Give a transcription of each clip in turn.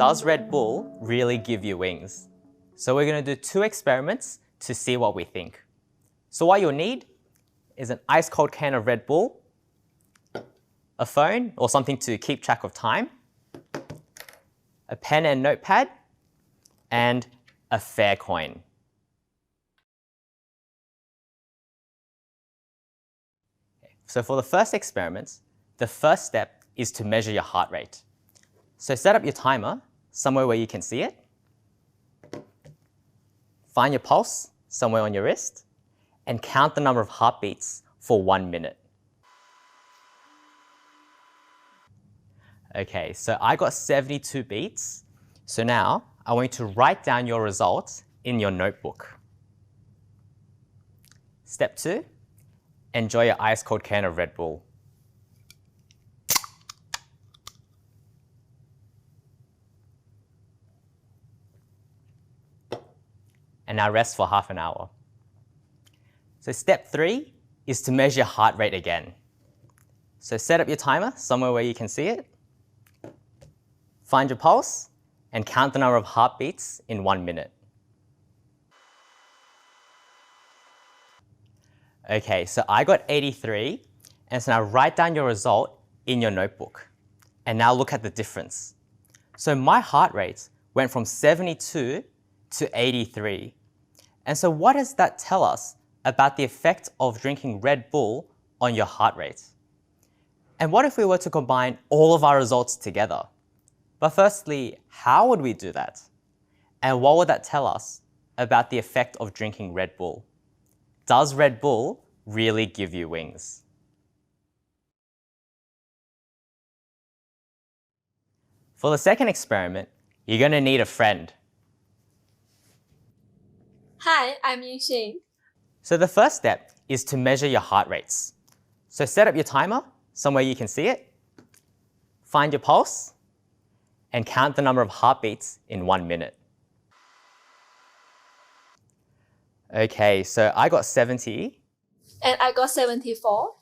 does Red Bull really give you wings? So we're going to do 2 experiments to see what we think. So what you'll need is an ice cold can of Red Bull, a phone or something to keep track of time, a pen and notepad, and a fair coin. So for the first experiment, the first step is to measure your heart rate. So set up your timer somewhere where you can see it. Find your pulse somewhere on your wrist and count the number of heartbeats for 1 minute. Okay, so I got 72 beats. So now I want you to write down your results in your notebook. Step 2, enjoy your ice cold can of Red Bull. And now rest for half an hour. So step 3 is to measure your heart rate again. So set up your timer somewhere where you can see it. Find your pulse and count the number of heartbeats in 1 minute. Okay, so I got 83, and so now write down your result in your notebook. And now look at the difference. So my heart rate went from 72 to 83. And so what does that tell us about the effect of drinking Red Bull on your heart rate? And what if we were to combine all of our results together? But firstly, how would we do that? And what would that tell us about the effect of drinking Red Bull? Does Red Bull really give you wings? For the second experiment, you're going to need a friend. Hi, I'm Yingxing. So the first step is to measure your heart rates. So set up your timer somewhere you can see it. Find your pulse and count the number of heartbeats in 1 minute. Okay, so I got 70. And I got 74.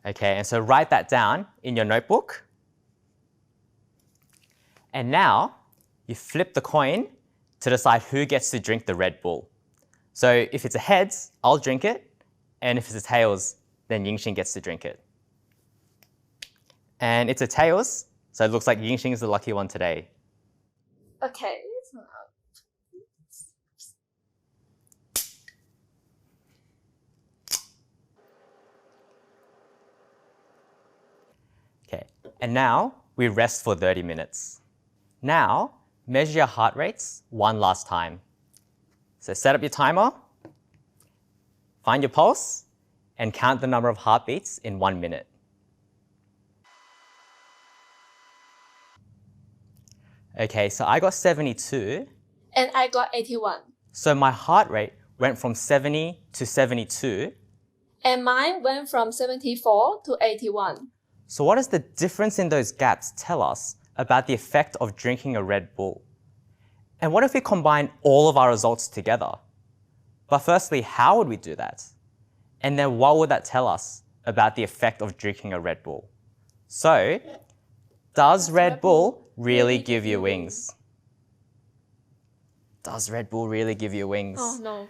Okay, and so write that down in your notebook. And now you flip the coin to decide who gets to drink the Red Bull. So if it's a heads, I'll drink it. And if it's a tails, then Yingxing gets to drink it. And it's a tails, so it looks like Yingxing is the lucky one today. Okay. Okay, and now we rest for 30 minutes. Now, measure your heart rates one last time. So set up your timer, find your pulse, and count the number of heartbeats in 1 minute. Okay, so I got 72. And I got 81. So my heart rate went from 70 to 72. And mine went from 74 to 81. So what does the difference in those gaps tell us about the effect of drinking a Red Bull? And what if we combine all of our results together? But firstly, how would we do that? And then what would that tell us about the effect of drinking a Red Bull? So, does Red Bull really give you wings? Does Red Bull really give you wings? Oh no.